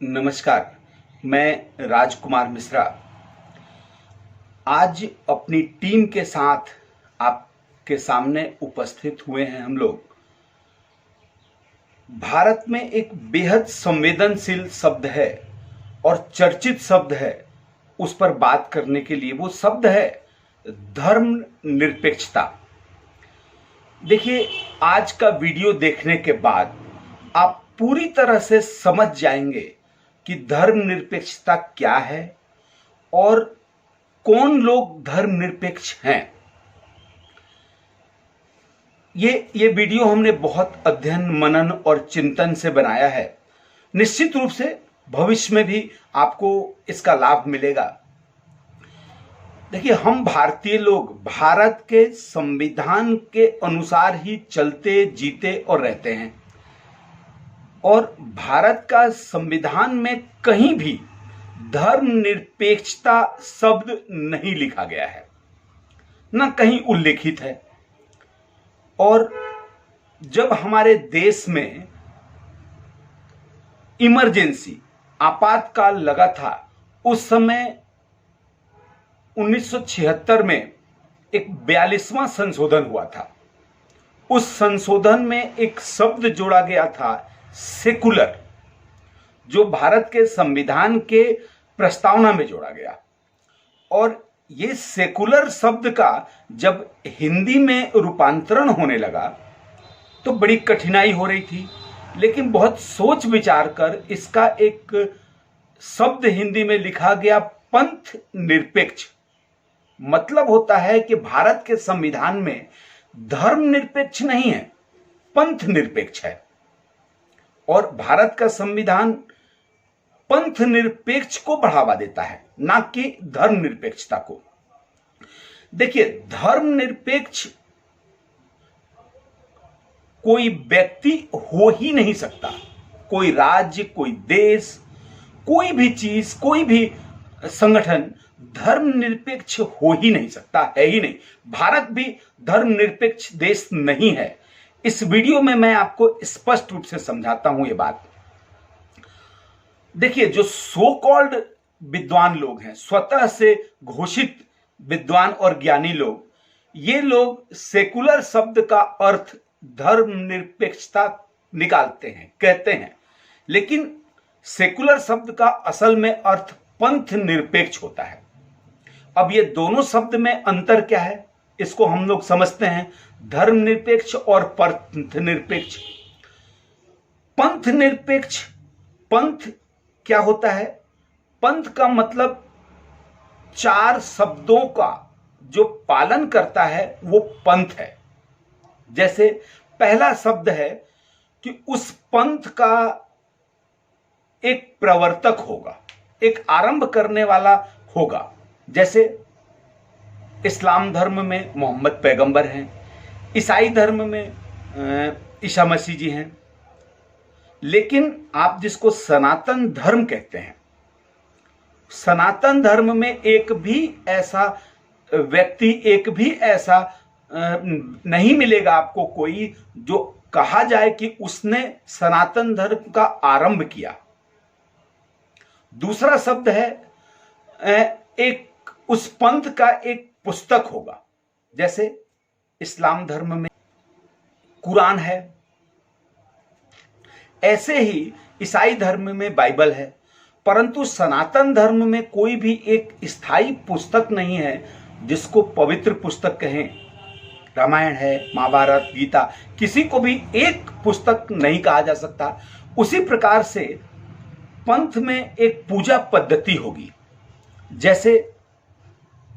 नमस्कार, मैं राजकुमार मिश्रा आज अपनी टीम के साथ आपके सामने उपस्थित हुए हैं। हम लोग भारत में एक बेहद संवेदनशील शब्द है और चर्चित शब्द है, उस पर बात करने के लिए। वो शब्द है धर्मनिरपेक्षता। देखिए, आज का वीडियो देखने के बाद आप पूरी तरह से समझ जाएंगे कि धर्मनिरपेक्षता क्या है और कौन लोग धर्मनिरपेक्ष हैं। ये वीडियो हमने बहुत अध्ययन, मनन और चिंतन से बनाया है। निश्चित रूप से भविष्य में भी आपको इसका लाभ मिलेगा। देखिए, हम भारतीय लोग भारत के संविधान के अनुसार ही चलते, जीते और रहते हैं। और भारत का संविधान में कहीं भी धर्मनिरपेक्षता शब्द नहीं लिखा गया है, ना कहीं उल्लेखित है। और जब हमारे देश में इमरजेंसी, आपातकाल लगा था, उस समय 1976 में एक 42वां संशोधन हुआ था। उस संशोधन में एक शब्द जोड़ा गया था, सेकुलर, जो भारत के संविधान के प्रस्तावना में जोड़ा गया। और ये सेकुलर शब्द का जब हिंदी में रूपांतरण होने लगा तो बड़ी कठिनाई हो रही थी, लेकिन बहुत सोच विचार कर इसका एक शब्द हिंदी में लिखा गया, पंथ निरपेक्ष। मतलब होता है कि भारत के संविधान में धर्मनिरपेक्ष नहीं है, पंथ निरपेक्ष है। और भारत का संविधान पंथ निरपेक्ष को बढ़ावा देता है, ना कि धर्मनिरपेक्षता को। देखिए, धर्मनिरपेक्ष कोई व्यक्ति हो ही नहीं सकता, कोई राज्य, कोई देश, कोई भी चीज, कोई भी संगठन धर्मनिरपेक्ष हो ही नहीं सकता, है ही नहीं। भारत भी धर्मनिरपेक्ष देश नहीं है। इस वीडियो में मैं आपको स्पष्ट रूप से समझाता हूं ये बात। देखिए, जो सो कॉल्ड विद्वान लोग हैं, स्वतः से घोषित विद्वान और ज्ञानी लोग, ये लोग सेकुलर शब्द का अर्थ धर्मनिरपेक्षता निकालते हैं, कहते हैं। लेकिन सेकुलर शब्द का असल में अर्थ पंथ निरपेक्ष होता है। अब ये दोनों शब्द में अंतर क्या है, इसको हम लोग समझते हैं। धर्मनिरपेक्ष और पंथ निरपेक्ष। पंथ निरपेक्ष, पंथ क्या होता है? पंथ का मतलब चार शब्दों का जो पालन करता है वो पंथ है। जैसे पहला शब्द है कि उस पंथ का एक प्रवर्तक होगा, एक आरंभ करने वाला होगा। जैसे इस्लाम धर्म में मोहम्मद पैगंबर हैं, ईसाई धर्म में ईसा मसीह जी हैं। लेकिन आप जिसको सनातन धर्म कहते हैं, सनातन धर्म में एक भी ऐसा व्यक्ति, एक भी ऐसा नहीं मिलेगा आपको कोई जो कहा जाए कि उसने सनातन धर्म का आरंभ किया। दूसरा शब्द है, एक उस पंथ का एक पुस्तक होगा। जैसे इस्लाम धर्म में कुरान है, ऐसे ही ईसाई धर्म में बाइबल है। परंतु सनातन धर्म में कोई भी एक स्थायी पुस्तक नहीं है जिसको पवित्र पुस्तक कहें। रामायण है, महाभारत, गीता, किसी को भी एक पुस्तक नहीं कहा जा सकता। उसी प्रकार से पंथ में एक पूजा पद्धति होगी। जैसे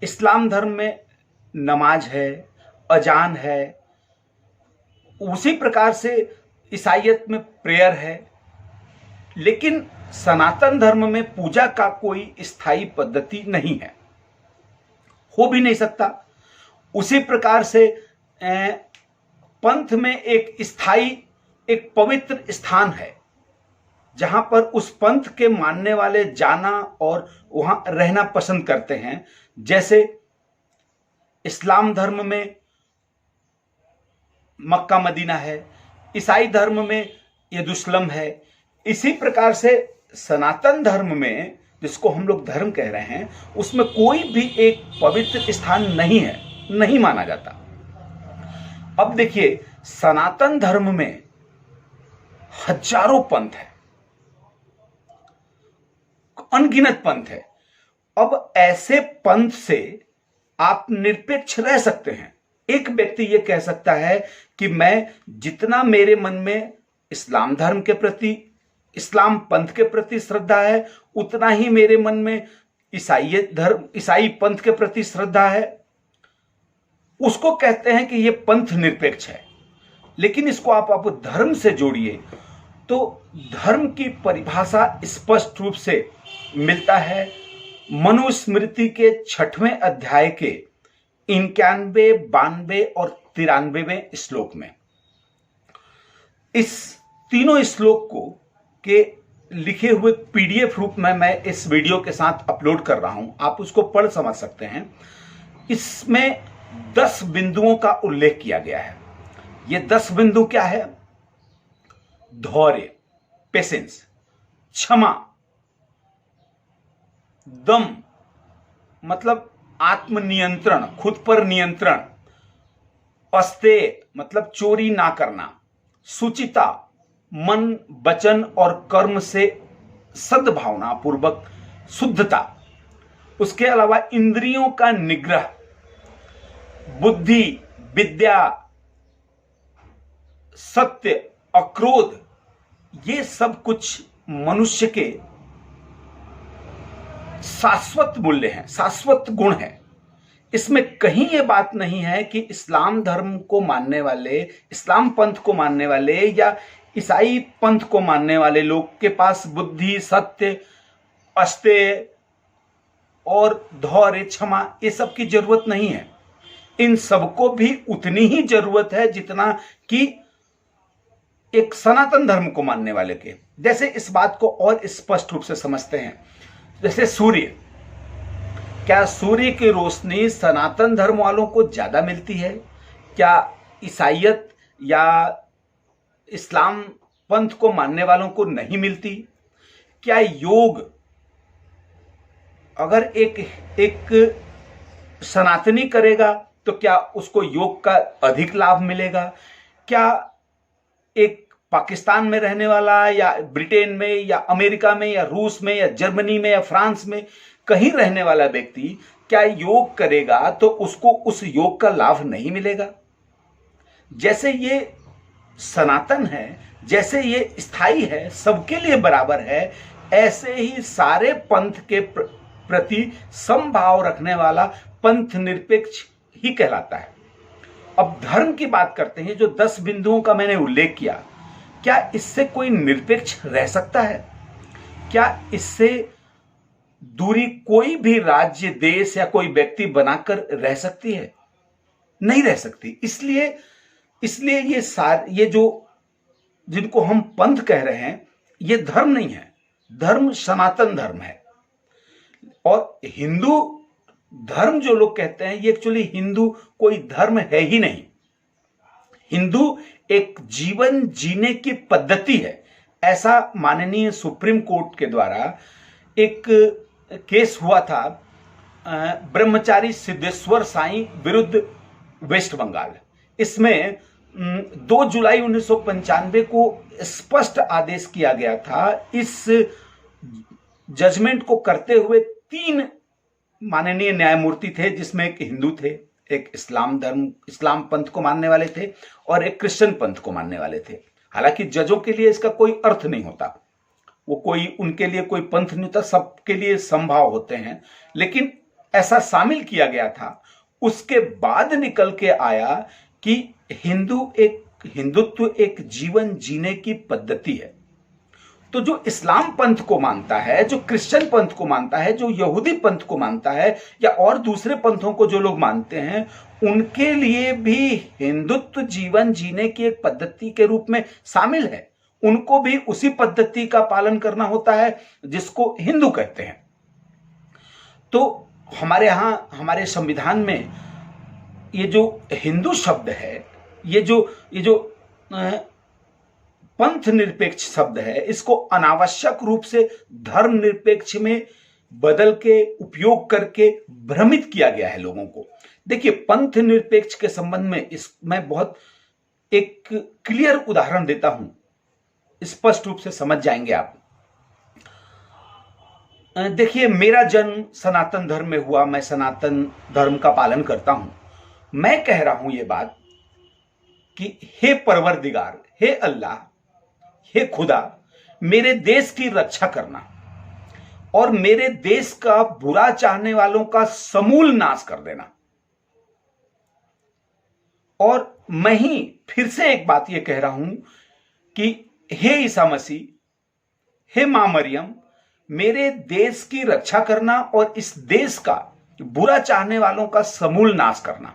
इस्लाम धर्म में नमाज है, अजान है, उसी प्रकार से ईसाईयत में प्रेयर है। लेकिन सनातन धर्म में पूजा का कोई स्थायी पद्धति नहीं है, हो भी नहीं सकता। उसी प्रकार से पंथ में एक स्थायी, एक पवित्र स्थान है जहां पर उस पंथ के मानने वाले जाना और वहां रहना पसंद करते हैं। जैसे इस्लाम धर्म में मक्का मदीना है, ईसाई धर्म में यरूशलेम है। इसी प्रकार से सनातन धर्म में, जिसको हम लोग धर्म कह रहे हैं, उसमें कोई भी एक पवित्र स्थान नहीं है, नहीं माना जाता। अब देखिए, सनातन धर्म में हजारों पंथ है, अनगिनत पंथ है। अब ऐसे पंथ से आप निरपेक्ष रह सकते हैं। एक व्यक्ति यह कह सकता है कि मैं जितना मेरे मन में इस्लाम धर्म के प्रति, इस्लाम पंथ के प्रति श्रद्धा है, उतना ही मेरे मन में ईसाई पंथ के प्रति श्रद्धा है। उसको कहते हैं कि यह पंथ निरपेक्ष है। लेकिन इसको आप धर्म से जोड़िए तो धर्म की परिभाषा स्पष्ट रूप से मिलता है मनुस्मृति के 6वें अध्याय के 91, 92 और 93वें श्लोक में। इस तीनों श्लोक को के लिखे हुए पीडीएफ रूप में मैं इस वीडियो के साथ अपलोड कर रहा हूं, आप उसको पढ़ समझ सकते हैं। इसमें 10 बिंदुओं का उल्लेख किया गया है। ये 10 बिंदु क्या है? धैर्य, पेशेंस, क्षमा, दम मतलब आत्मनियंत्रण, खुद पर नियंत्रण, अस्तेय मतलब चोरी ना करना, सुचिता मन, वचन और कर्म से सद्भावना पूर्वक शुद्धता, उसके अलावा इंद्रियों का निग्रह, बुद्धि, विद्या, सत्य, अक्रोध, ये सब कुछ मनुष्य के शाश्वत मूल्य हैं, शाश्वत गुण हैं। इसमें कहीं ये बात नहीं है कि इस्लाम धर्म को मानने वाले, इस्लाम पंथ को मानने वाले या ईसाई पंथ को मानने वाले लोग के पास बुद्धि, सत्य, अस्तेय और धैर्य, क्षमा, ये सब की जरूरत नहीं है। इन सबको भी उतनी ही जरूरत है जितना कि एक सनातन धर्म को मानने वाले के। जैसे इस बात को और स्पष्ट रूप से समझते हैं, जैसे सूर्य, क्या सूर्य की रोशनी सनातन धर्म वालों को ज्यादा मिलती है? क्या ईसाईयत या इस्लाम पंथ को मानने वालों को नहीं मिलती? क्या योग, अगर एक सनातनी करेगा तो क्या उसको योग का अधिक लाभ मिलेगा? क्या एक पाकिस्तान में रहने वाला या ब्रिटेन में या अमेरिका में या रूस में या जर्मनी में या फ्रांस में कहीं रहने वाला व्यक्ति क्या योग करेगा तो उसको उस योग का लाभ नहीं मिलेगा? जैसे ये सनातन है, जैसे ये स्थायी है, सबके लिए बराबर है, ऐसे ही सारे पंथ के प्रति समभाव रखने वाला पंथ निरपेक्ष ही कहलाता है। अब धर्म की बात करते हैं। जो 10 बिंदुओं का मैंने उल्लेख किया, क्या इससे कोई निरपेक्ष रह सकता है? क्या इससे दूरी कोई भी राज्य, देश या कोई व्यक्ति बनाकर रह सकती है? नहीं रह सकती। इसलिए ये जो जिनको हम पंथ कह रहे हैं, ये धर्म नहीं है। धर्म सनातन धर्म है। और हिंदू धर्म जो लोग कहते हैं, ये एक्चुअली हिंदू कोई धर्म है ही नहीं। हिंदू एक जीवन जीने की पद्धति है। ऐसा माननीय सुप्रीम कोर्ट के द्वारा एक केस हुआ था ब्रह्मचारी सिद्धेश्वर साईं विरुद्ध वेस्ट बंगाल। इसमें 2 जुलाई 1995 को स्पष्ट आदेश किया गया था। इस जजमेंट को करते हुए 3 माननीय न्यायमूर्ति थे, जिसमें एक हिंदू थे, एक इस्लाम पंथ को मानने वाले थे और एक क्रिश्चियन पंथ को मानने वाले थे। हालांकि जजों के लिए इसका कोई अर्थ नहीं होता, वो उनके लिए कोई पंथ नहीं होता, सबके लिए समभाव होते हैं, लेकिन ऐसा शामिल किया गया था। उसके बाद निकल के आया कि हिंदुत्व एक जीवन जीने की पद्धति है। तो जो इस्लाम पंथ को मानता है, जो क्रिश्चियन पंथ को मानता है, जो यहूदी पंथ को मानता है या और दूसरे पंथों को जो लोग मानते हैं, उनके लिए भी हिंदुत्व जीवन जीने की एक पद्धति के रूप में शामिल है। उनको भी उसी पद्धति का पालन करना होता है जिसको हिंदू कहते हैं। तो हमारे यहां, हमारे संविधान में ये जो हिंदू शब्द है, ये जो पंथ निरपेक्ष शब्द है, इसको अनावश्यक रूप से धर्म निरपेक्ष में बदल के उपयोग करके भ्रमित किया गया है लोगों को। देखिए, पंथ निरपेक्ष के संबंध में मैं बहुत एक क्लियर उदाहरण देता हूं, स्पष्ट रूप से समझ जाएंगे आप। देखिए, मेरा जन्म सनातन धर्म में हुआ, मैं सनातन धर्म का पालन करता हूं। मैं कह रहा हूं यह बात कि हे परवरदिगार, हे अल्लाह, हे खुदा, मेरे देश की रक्षा करना और मेरे देश का बुरा चाहने वालों का समूल नाश कर देना। और मैं ही फिर से एक बात यह कह रहा हूं कि हे ईसा मसीह, हे मां मरियम, मेरे देश की रक्षा करना और इस देश का बुरा चाहने वालों का समूल नाश करना।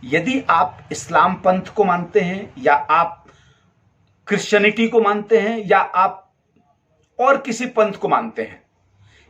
यदि आप इस्लाम पंथ को मानते हैं या आप क्रिश्चियनिटी को मानते हैं या आप और किसी पंथ को मानते हैं,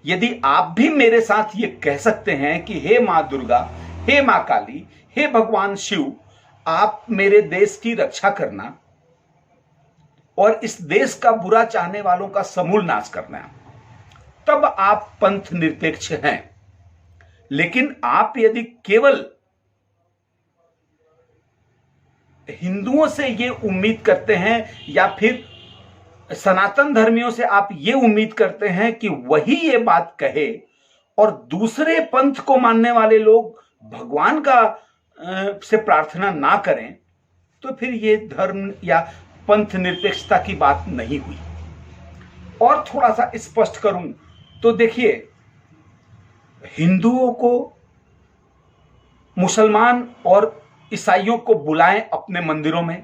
यदि आप भी मेरे साथ ये कह सकते हैं कि हे मां दुर्गा, हे मां काली, हे भगवान शिव, आप मेरे देश की रक्षा करना और इस देश का बुरा चाहने वालों का समूल नाश करना, तब आप पंथ निरपेक्ष हैं। लेकिन आप यदि केवल हिंदुओं से ये उम्मीद करते हैं या फिर सनातन धर्मियों से आप ये उम्मीद करते हैं कि वही ये बात कहे और दूसरे पंथ को मानने वाले लोग भगवान का से प्रार्थना ना करें, तो फिर ये धर्म या पंथ निरपेक्षता की बात नहीं हुई। और थोड़ा सा स्पष्ट करूं तो देखिए, हिंदुओं को मुसलमान और ईसाइयों को बुलाएं अपने मंदिरों में,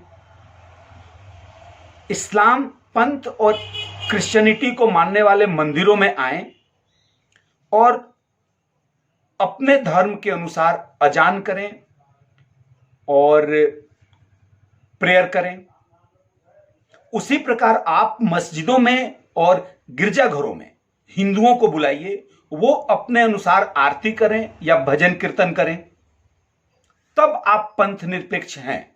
इस्लाम पंथ और क्रिश्चियनिटी को मानने वाले मंदिरों में आएं और अपने धर्म के अनुसार अजान करें और प्रेयर करें। उसी प्रकार आप मस्जिदों में और गिरजाघरों में हिंदुओं को बुलाइए, वो अपने अनुसार आरती करें या भजन कीर्तन करें, तब आप पंथ निरपेक्ष हैं।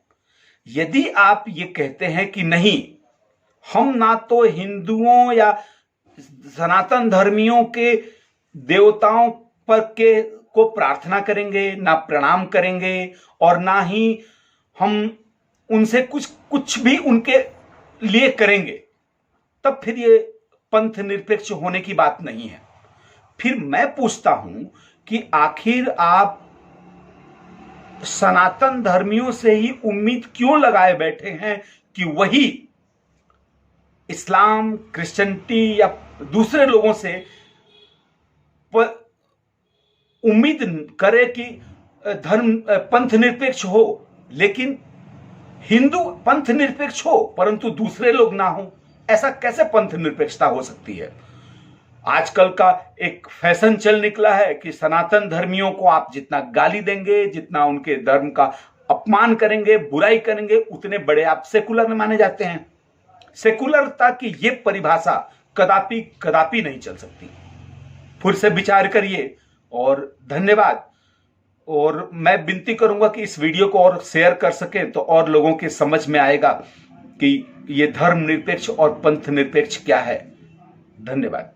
यदि आप ये कहते हैं कि नहीं, हम ना तो हिंदुओं या सनातन धर्मियों के देवताओं पर को प्रार्थना करेंगे, ना प्रणाम करेंगे और ना ही हम उनसे कुछ भी उनके लिए करेंगे, तब फिर ये पंथ निरपेक्ष होने की बात नहीं है। फिर मैं पूछता हूं कि आखिर आप सनातन धर्मियों से ही उम्मीद क्यों लगाए बैठे हैं कि वही इस्लाम, क्रिश्चियनिटी या दूसरे लोगों से उम्मीद करे कि धर्म पंथ निरपेक्ष हो, लेकिन हिंदू पंथ निरपेक्ष हो परंतु दूसरे लोग ना हो? ऐसा कैसे पंथ निरपेक्षता हो सकती है? आजकल का एक फैशन चल निकला है कि सनातन धर्मियों को आप जितना गाली देंगे, जितना उनके धर्म का अपमान करेंगे, बुराई करेंगे, उतने बड़े आप सेकुलर माने जाते हैं। सेकुलरता की ये परिभाषा कदापि कदापि नहीं चल सकती। फिर से विचार करिए और धन्यवाद। और मैं विनती करूंगा कि इस वीडियो को और शेयर कर सकें तो और लोगों के समझ में आएगा कि ये धर्म निरपेक्ष और पंथ निरपेक्ष क्या है। धन्यवाद।